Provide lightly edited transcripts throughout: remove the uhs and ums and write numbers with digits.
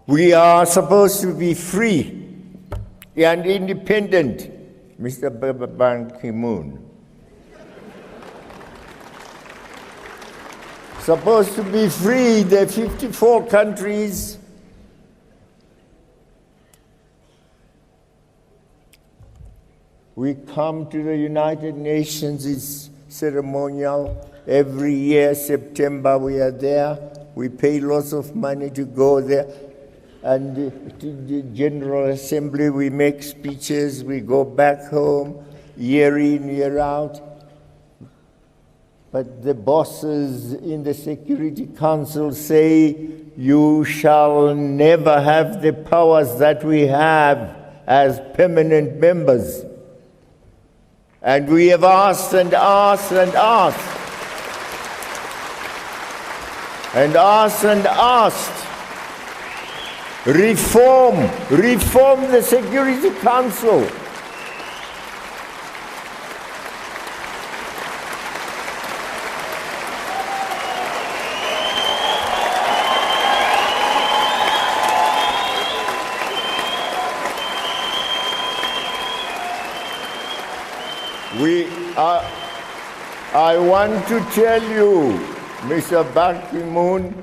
We are supposed to be free and independent, Mr. Ban Ki-moon. Supposed to be free, the 54 countries. We come to the United Nations, it's ceremonial. Every year, September, we are there. We pay lots of money to go there. And to the General Assembly, we make speeches, we go back home, year in, year out. But the bosses in the Security Council say, you shall never have the powers that we have as permanent members. And we have asked and asked and asked. And asked and asked. Reform the Security Council. I want to tell you, Mr. Ban Ki-moon,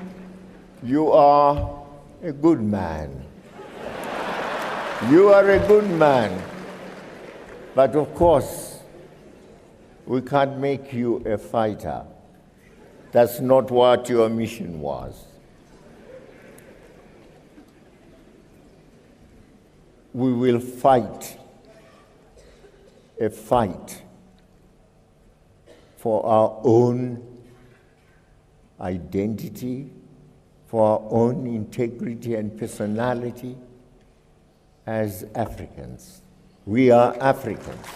you are a good man. You are a good man. But of course, we can't make you a fighter. That's not what your mission was. We will fight a fight for our own identity, for our own integrity and personality as Africans. We are Africans.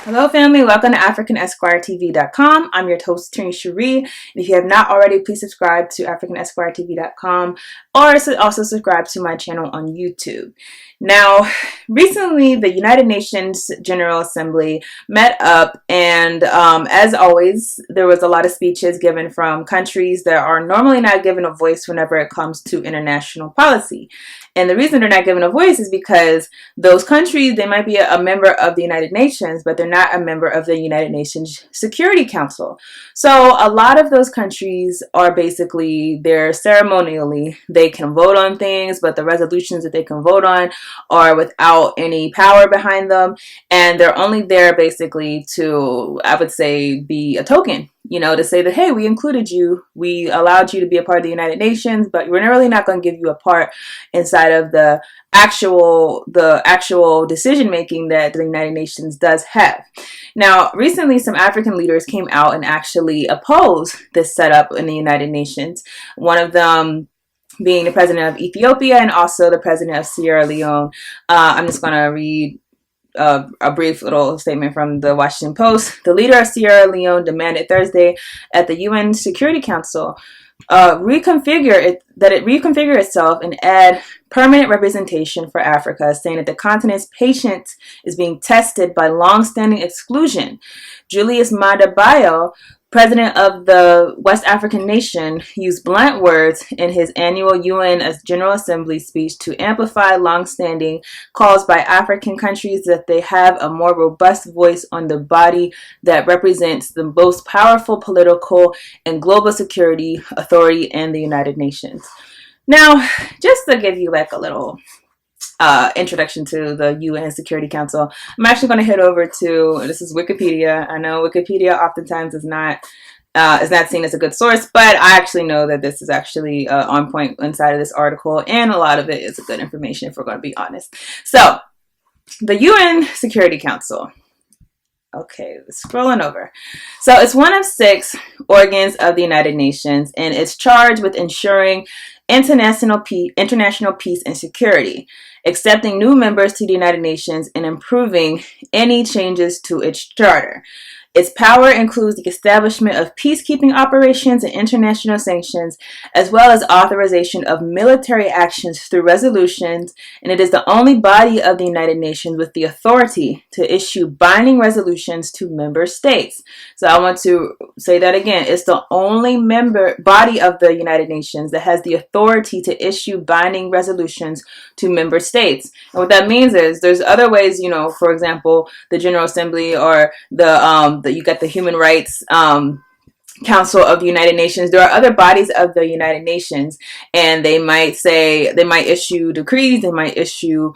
Hello, family. Welcome to AfricanEsquireTV.com. I'm your host, Trini Cherie. And if you have not already, please subscribe to AfricanEsquireTV.com or also subscribe to my channel on YouTube. Now, recently, the United Nations General Assembly met up, and as always, there was a lot of speeches given from countries that are normally not given a voice whenever it comes to international policy. And the reason they're not given a voice is because those countries, they might be a member of the United Nations, but they're not a member of the United Nations Security Council. So a lot of those countries are basically, they're ceremonially, they can vote on things, but the resolutions that they can vote on are without any power behind them. And they're only there basically to, I would say, be a token. You know, to say that, hey, we included you, we allowed you to be a part of the United Nations, but we're really not going to give you a part inside of the actual decision making that the United Nations does have. Now, recently, some African leaders came out and actually opposed this setup in the United Nations. One of them being the president of Ethiopia and also the president of Sierra Leone. I'm just going to read a brief little statement from the Washington Post. The leader of Sierra Leone demanded Thursday at the UN Security Council reconfigure itself and add permanent representation for Africa, saying that the continent's patience is being tested by long-standing exclusion. Julius Maada Bio, president of the West African nation, used blunt words in his annual UN General Assembly speech to amplify long-standing calls by African countries that they have a more robust voice on the body that represents the most powerful political and global security authority in the United Nations. Now, just to give you like a little introduction to the UN Security Council, I'm actually going to head over to, this is Wikipedia. I know Wikipedia oftentimes is not seen as a good source, but I actually know that this is actually on point inside of this article, and a lot of it is good information if we're going to be honest. So, the UN Security Council. Okay, scrolling over. So it's one of 6 organs of the United Nations, and it's charged with ensuring international peace and security, accepting new members to the United Nations, and improving any changes to its charter. Its power includes the establishment of peacekeeping operations and international sanctions, as well as authorization of military actions through resolutions, and it is the only body of the United Nations with the authority to issue binding resolutions to member states. So I want to say that again. It's the only member body of the United Nations that has the authority to issue binding resolutions to member states. And what that means is there's other ways, for example, the General Assembly or you got the Human Rights Council of the United Nations. There are other bodies of the United Nations, and they might issue decrees, they might issue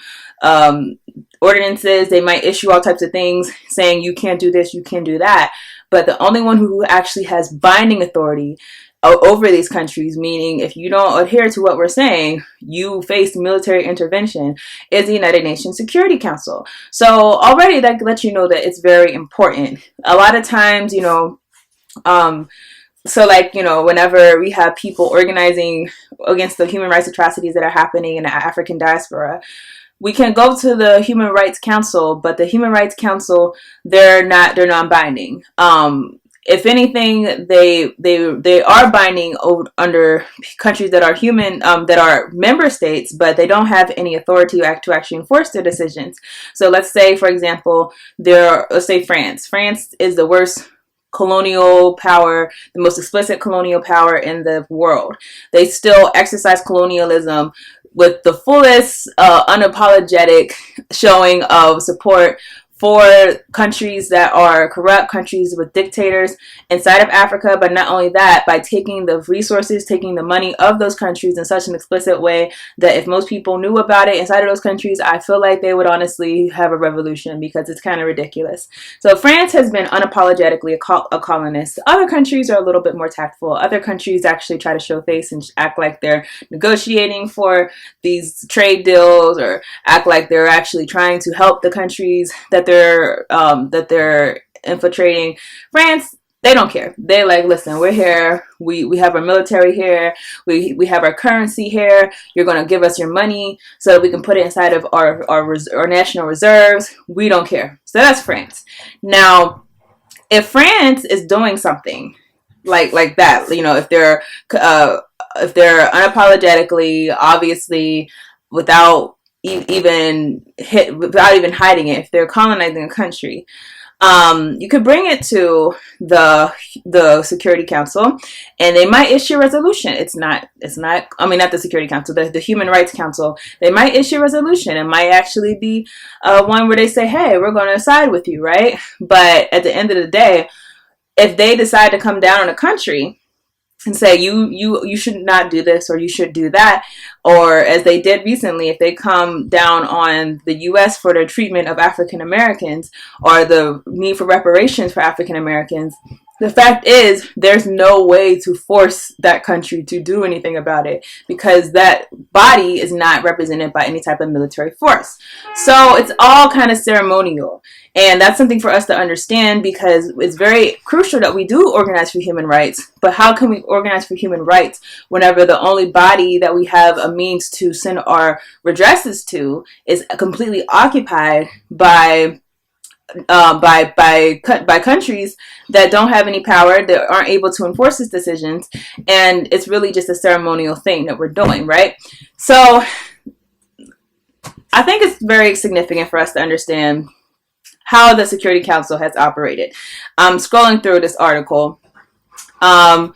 ordinances, they might issue all types of things saying you can't do this, you can't do that. But the only one who actually has binding authority over these countries, meaning if you don't adhere to what we're saying, you face military intervention, is the United Nations Security Council. So already that lets you know that it's very important. A lot of times, whenever we have people organizing against the human rights atrocities that are happening in the African diaspora, we can go to the Human Rights Council, but the Human Rights Council, they're non-binding. If anything, they are binding under countries that are that are member states, but they don't have any authority to actually enforce their decisions. So let's say, for example, let's say France. France is the worst colonial power, the most explicit colonial power in the world. They still exercise colonialism with the fullest, unapologetic showing of support for countries that are corrupt, countries with dictators inside of Africa. But not only that, by taking the resources, taking the money of those countries in such an explicit way that if most people knew about it inside of those countries, I feel like they would honestly have a revolution, because it's kind of ridiculous. So France has been unapologetically a colonist. Other countries are a little bit more tactful. Other countries actually try to show face and act like they're negotiating for these trade deals, or act like they're actually trying to help the countries that they're infiltrating. France, they don't care. They're like, listen, we're here. We have our military here. We have our currency here. You're going to give us your money so that we can put it inside of our national reserves. We don't care. So that's France. Now, if France is doing something like that, if they're unapologetically, obviously, without even hiding it, if they're colonizing a country, you could bring it to the Security Council, and they might issue a resolution. Not the Security Council, the Human Rights Council. They might issue a resolution. It might actually be one where they say, hey, we're going to side with you, right? But at the end of the day, if they decide to come down on a country and say you should not do this, or you should do that, or as they did recently, if they come down on the U.S. for their treatment of African Americans, or the need for reparations for African Americans, the fact is there's no way to force that country to do anything about it, because that body is not represented by any type of military force. So it's all kind of ceremonial. And that's something for us to understand, because it's very crucial that we do organize for human rights. But how can we organize for human rights whenever the only body that we have a means to send our redresses to is completely occupied by countries that don't have any power, that aren't able to enforce these decisions, and it's really just a ceremonial thing that we're doing, right? So I think it's very significant for us to understand how the Security Council has operated. I'm scrolling through this article, and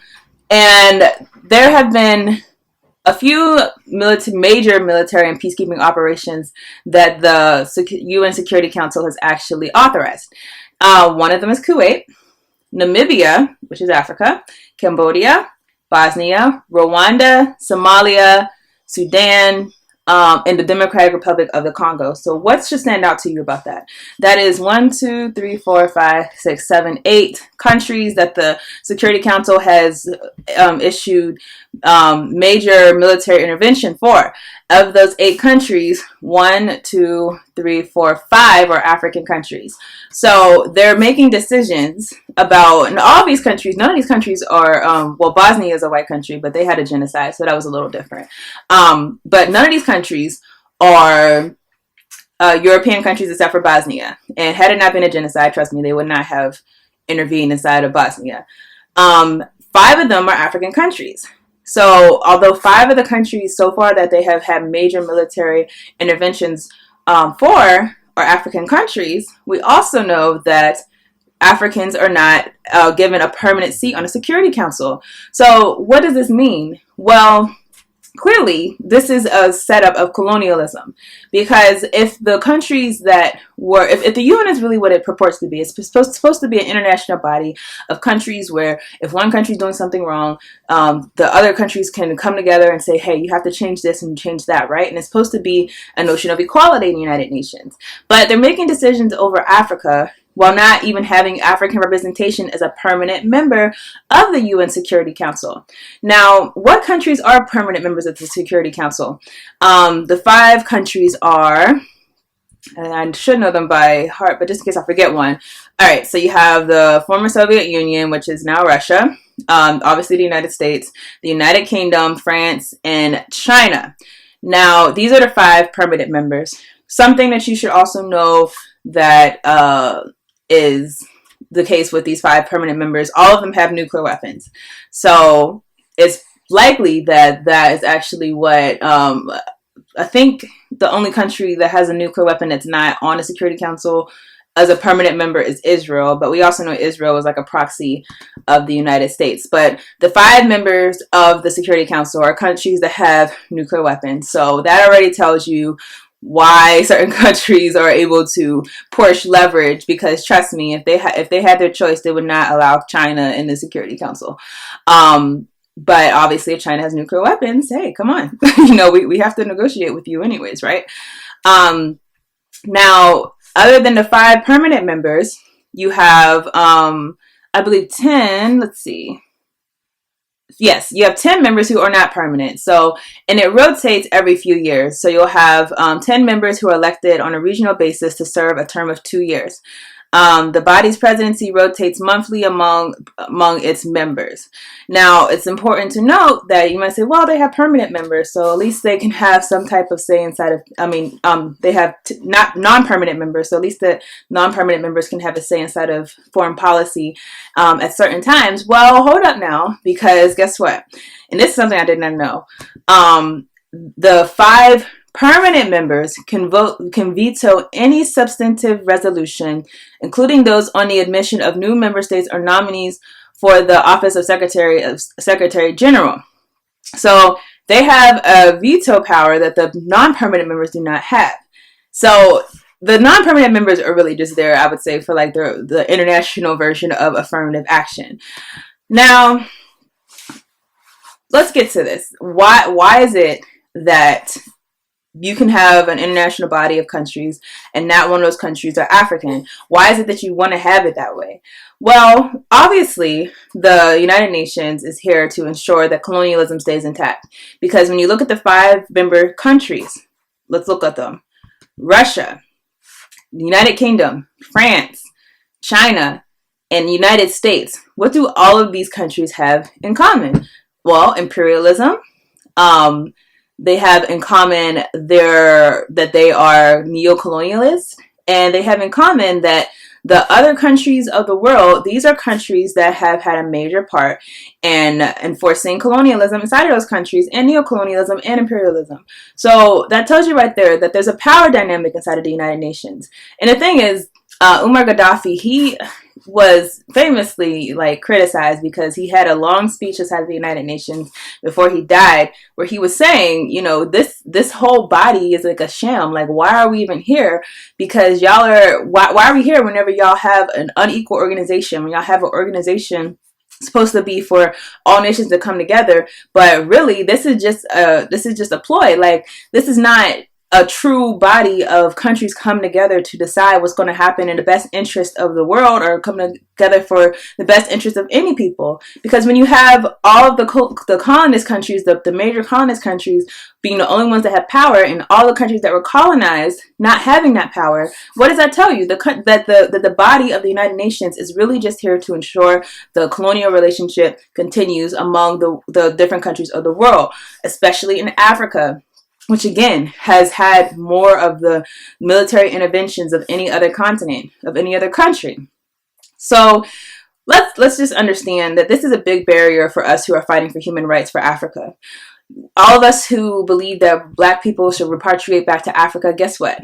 there have been a few major military and peacekeeping operations that the UN Security Council has actually authorized. One of them is Kuwait, Namibia, which is Africa, Cambodia, Bosnia, Rwanda, Somalia, Sudan, and the Democratic Republic of the Congo. So what should stand out to you about that? That is 1, 2, 3, 4, 5, 6, 7, 8 countries that the Security Council has issued major military intervention for. Of those 8 countries, 1, 2, 3, 4, 5 are African countries. So they're making decisions about, and all these countries, none of these countries are, Bosnia is a white country, but they had a genocide, so that was a little different. But none of these countries are European countries except for Bosnia. And had it not been a genocide, trust me, they would not have intervene inside of Bosnia. 5 of them are African countries. So although 5 of the countries so far that they have had major military interventions for are African countries, we also know that Africans are not given a permanent seat on a Security Council. So what does this mean? Well, clearly, this is a setup of colonialism, because if the countries that were, if the UN is really what it purports to be, it's supposed to be an international body of countries where if one country is doing something wrong, the other countries can come together and say, hey, you have to change this and change that, right? And it's supposed to be a notion of equality in the United Nations. But they're making decisions over Africa while not even having African representation as a permanent member of the UN Security Council. Now, what countries are permanent members of the Security Council? The 5 countries are, and I should know them by heart, but just in case I forget one. All right, so you have the former Soviet Union, which is now Russia, obviously the United States, the United Kingdom, France, and China. Now, these are the 5 permanent members. Something that you should also know that is the case with these 5 permanent members. All of them have nuclear weapons. So it's likely that that is actually what, I think the only country that has a nuclear weapon that's not on the Security Council as a permanent member is Israel. But we also know Israel is like a proxy of the United States. But the 5 members of the Security Council are countries that have nuclear weapons. So that already tells you why certain countries are able to push leverage, because trust me, if they had their choice, they would not allow China in the Security Council. But obviously if China has nuclear weapons, hey, come on. We have to negotiate with you anyways, right? Now, other than the 5 permanent members, you have, I believe 10, let's see. Yes, you have 10 members who are not permanent. So, and it rotates every few years. So you'll have 10 members who are elected on a regional basis to serve a term of 2 years. The body's presidency rotates monthly among its members. Now, it's important to note that you might say, well, they have permanent members, so at least they can have some type of say inside of, they have not non-permanent members, so at least the non-permanent members can have a say inside of foreign policy at certain times. Well, hold up now, because guess what? And this is something I did not know. The 5 permanent members can veto any substantive resolution, including those on the admission of new member states or nominees for the office of Secretary General. So they have a veto power that the non-permanent members do not have. So the non-permanent members are really just there, I would say, for like the international version of affirmative action. Now, let's get to this. Why is it that you can have an international body of countries and not one of those countries are African? Why is it that you want to have it that way? Well, obviously, the United Nations is here to ensure that colonialism stays intact. Because when you look at the 5 member countries, let's look at them. Russia, the United Kingdom, France, China, and the United States. What do all of these countries have in common? Well, imperialism. They have in common that they are neo-colonialists, and they have in common that the other countries of the world, these are countries that have had a major part in enforcing colonialism inside of those countries, and neo-colonialism and imperialism. So that tells you right there that there's a power dynamic inside of the United Nations. And the thing is, Umar Gaddafi, he was famously criticized because he had a long speech inside of the United Nations before he died, where he was saying, this whole body is like a sham. Like, why are we even here? Because why are we here whenever y'all have an unequal organization? When y'all have an organization supposed to be for all nations to come together, but really this is just a ploy. Like, this is not a true body of countries come together to decide what's going to happen in the best interest of the world, or come together for the best interest of any people. Because when you have all of the colonist countries, the major colonist countries being the only ones that have power, and all the countries that were colonized not having that power, what does that tell you? That the body of the United Nations is really just here to ensure the colonial relationship continues among the different countries of the world, especially in Africa, which again has had more of the military interventions of any other continent, of any other country. So let's just understand that this is a big barrier for us who are fighting for human rights for Africa. All of us who believe that Black people should repatriate back to Africa, guess what?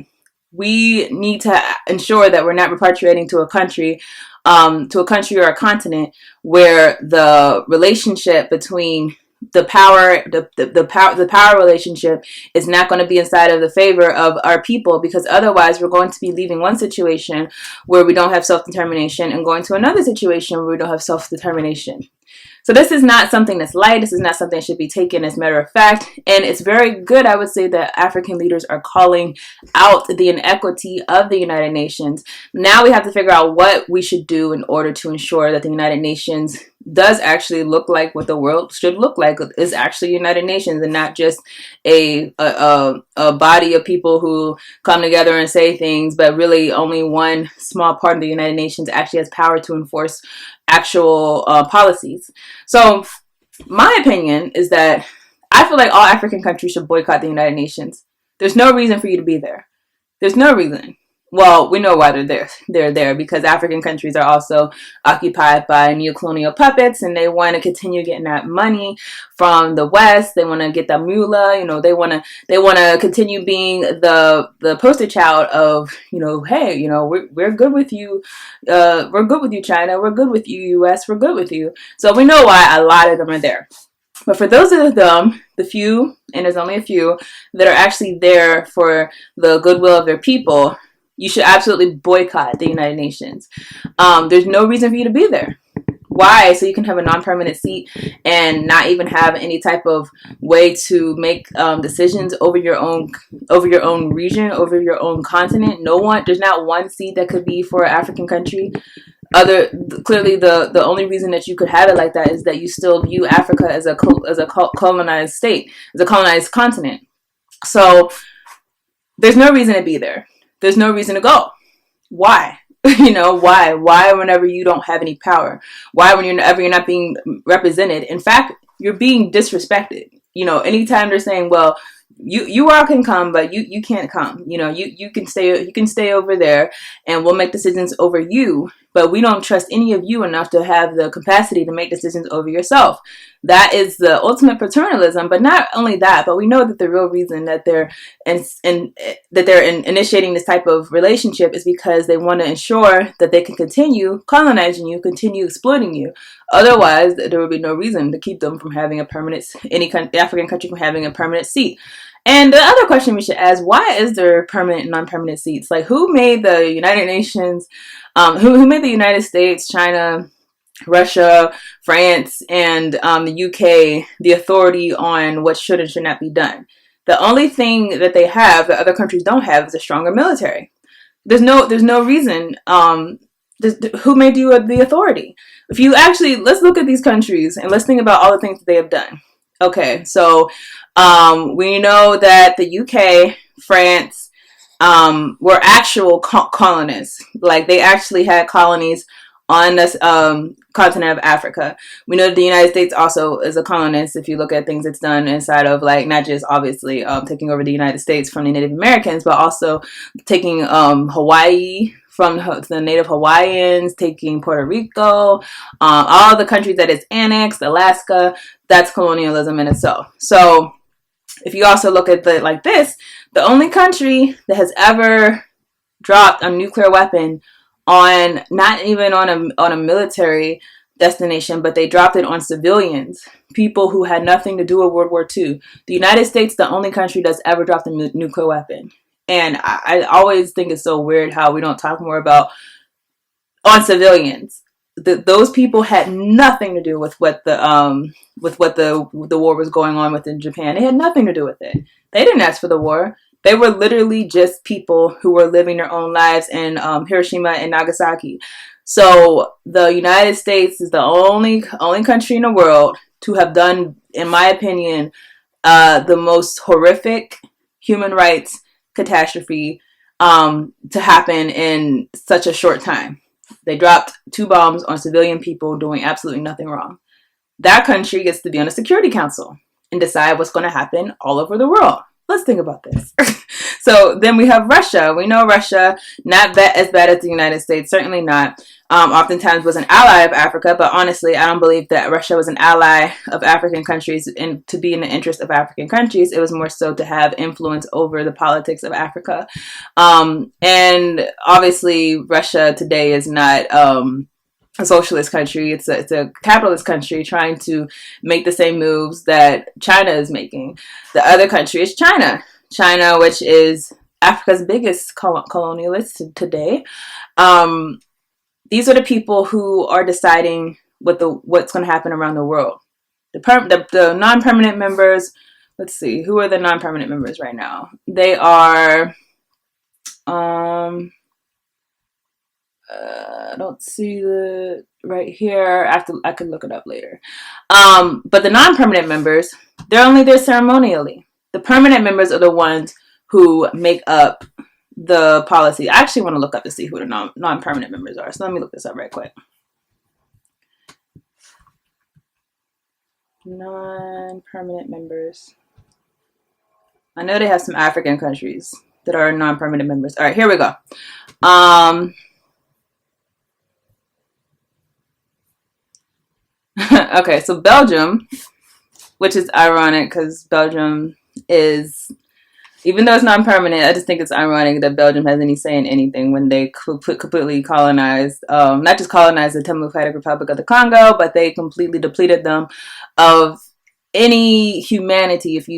We need to ensure that we're not repatriating to a country or a continent where the relationship between the power relationship is not going to be inside of the favor of our people, because otherwise we're going to be leaving one situation where we don't have self-determination and going to another situation where we don't have self-determination. So this is not something that's light. This is not something that should be taken as a matter of fact. And it's very good, I would say, that African leaders are calling out the inequity of the United Nations. Now we have to figure out what we should do in order to ensure that the United Nations does actually look like what the world should look like, is actually United Nations and not just a body of people who come together and say things, but really only one small part of the United Nations actually has power to enforce actual policies. So my opinion is that I feel like all African countries should boycott the United Nations. There's no reason for you to be there. There's no reason. Well, we know why they're there. They're there because African countries are also occupied by neocolonial puppets, and they want to continue getting that money from the West. They want to get the moolah. You know, they want to continue being the poster child of, you know, hey, you know, we're good with you. We're good with you, China. We're good with you, U.S. We're good with you. So we know why a lot of them are there. But for those of them, the few, and there's only a few, that are actually there for the goodwill of their people, you should absolutely boycott the United Nations. There's no reason for you to be there. Why? So you can have a non-permanent seat and not even have any type of way to make decisions over your own region, over your own continent. There's not one seat that could be for an African country. Clearly, the only reason that you could have it like that is that you still view Africa as a colonized state, as a colonized continent. So there's no reason to be there. There's no reason to go. Why? You know, why? Why whenever you don't have any power? Why whenever you're not being represented? In fact, you're being disrespected. You know, anytime they're saying, well, you all can come, but you can't come. You know, you can stay over there and we'll make decisions over you, but we don't trust any of you enough to have the capacity to make decisions over yourself. That is the ultimate paternalism. But not only that, but we know that the real reason that they're initiating this type of relationship is because they want to ensure that they can continue colonizing you, continue exploiting you. Otherwise, there would be no reason to keep them from having any African country from having a permanent seat. And the other question we should ask, why is there permanent and non-permanent seats? Like, who made the United Nations, who made the United States, China, Russia, France, and the UK the authority on what should and should not be done? The only thing that they have that other countries don't have is a stronger military. There's no reason. Who made you the authority? If you actually, let's look at these countries and let's think about all the things that they have done. Okay, so we know that the UK, France, were actual colonists. Like, they actually had colonies on this continent of Africa. We know that the United States also is a colonist. If you look at things it's done inside of, like, not just obviously taking over the United States from the Native Americans, but also taking Hawaii from the Native Hawaiians, taking Puerto Rico, all the countries that it's annexed, Alaska. That's colonialism in itself. So if you also look at it like this, the only country that has ever dropped a nuclear weapon on, not even on a military destination, but they dropped it on civilians, people who had nothing to do with World War II. The United States, the only country that's ever dropped a nuclear weapon. And I always think it's so weird how we don't talk more about on civilians. Those people had nothing to do with what the war was going on with in Japan. They had nothing to do with it. They didn't ask for the war. They were literally just people who were living their own lives in Hiroshima and Nagasaki. So the United States is the only country in the world to have done, in my opinion, the most horrific human rights catastrophe to happen in such a short time. They dropped 2 bombs on civilian people doing absolutely nothing wrong. That country gets to be on a Security Council and decide what's going to happen all over the world. Let's think about this. So then we have Russia. We know Russia, not as bad as the United States, certainly not. oftentimes was an ally of Africa, but honestly, I don't believe that Russia was an ally of African countries and to be in the interest of African countries. It was more so to have influence over the politics of Africa. And obviously, Russia today is not a socialist country. It's a capitalist country trying to make the same moves that China is making. The other country is China. China, which is Africa's biggest colonialist today. These are the people who are deciding what's going to happen around the world. The non-permanent members, let's see, who are the non-permanent members right now? They are, I don't see the right here. I could look it up later. But the non-permanent members, they're only there ceremonially. The permanent members are the ones who make up the policy. I actually want to look up to see who the non-permanent members are. So let me look this up right quick. Non-permanent members. I know they have some African countries that are non-permanent members. All right, here we go. Okay, so Belgium, which is ironic because Belgium is, even though it's non-permanent, I just think it's ironic that Belgium has any say in anything when they completely colonized, not just colonized the Democratic Republic of the Congo, but they completely depleted them of any humanity. If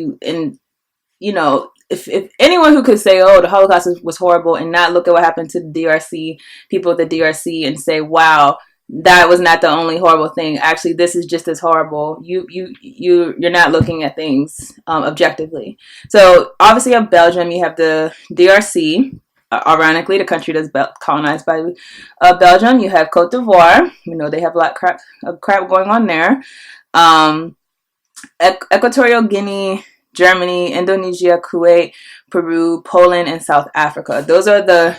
anyone who could say, oh, the Holocaust was horrible and not look at what happened to the DRC, people at the DRC, and say, wow, that was not the only horrible thing. Actually, this is just as horrible. You're not looking at things objectively. So obviously, you have Belgium. You have the DRC. Ironically, the country that's colonized by Belgium. You have Cote d'Ivoire. You know they have a lot of crap going on there. Equatorial Guinea, Germany, Indonesia, Kuwait, Peru, Poland, and South Africa. Those are the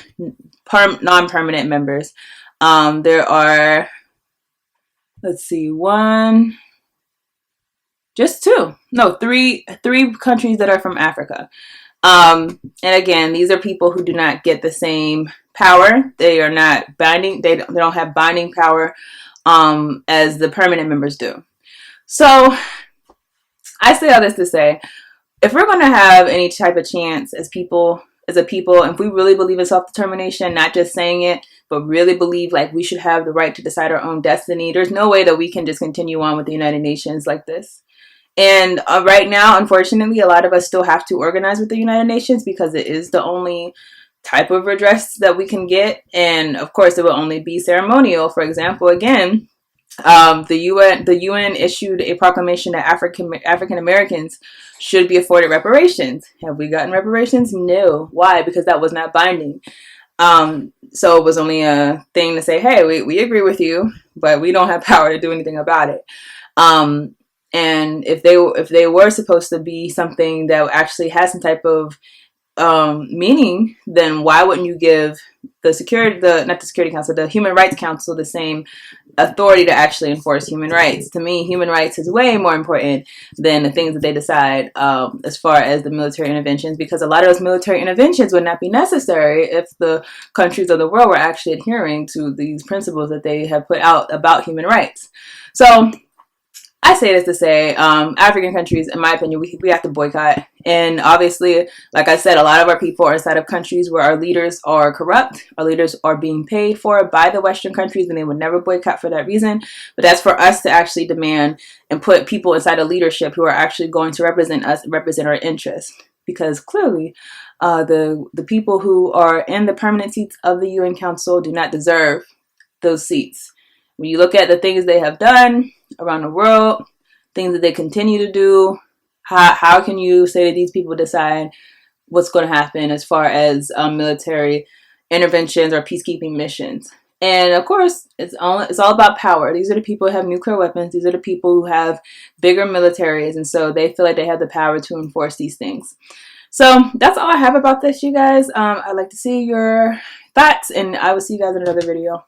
non-permanent members. There are, let's see, three countries that are from Africa. And again, these are people who do not get the same power. They are not binding. They don't have binding power, as the permanent members do. So I say all this to say, if we're going to have any type of chance as a people, if we really believe in self-determination, not just saying it, but really believe like we should have the right to decide our own destiny, there's no way that we can just continue on with the United Nations like this. And right now, unfortunately, a lot of us still have to organize with the United Nations because it is the only type of redress that we can get. And of course, it will only be ceremonial. For example, again, the UN issued a proclamation that African Americans should be afforded reparations. Have we gotten reparations? No. Why? Because that was not binding. So it was only a thing to say, hey, we agree with you, but we don't have power to do anything about it. And if they were supposed to be something that actually has some type of meaning, then why wouldn't you give the Human Rights Council the same authority to actually enforce human rights? To me, human rights is way more important than the things that they decide as far as the military interventions, because a lot of those military interventions would not be necessary if the countries of the world were actually adhering to these principles that they have put out about human rights. So I say this to say, African countries, in my opinion, we have to boycott. And obviously, like I said, a lot of our people are inside of countries where our leaders are corrupt. Our leaders are being paid for by the Western countries, and they would never boycott for that reason. But that's for us to actually demand and put people inside of leadership who are actually going to represent us and represent our interests. Because clearly, the people who are in the permanent seats of the UN Council do not deserve those seats. When you look at the things they have done around the world, things that they continue to do, how can you say that these people decide what's going to happen as far as military interventions or peacekeeping missions? And of course, it's all about power. These are the people who have nuclear weapons. These are the people who have bigger militaries, and so they feel like they have the power to enforce these things. So that's all I have about this, you guys. I'd like to see your thoughts, and I will see you guys in another video.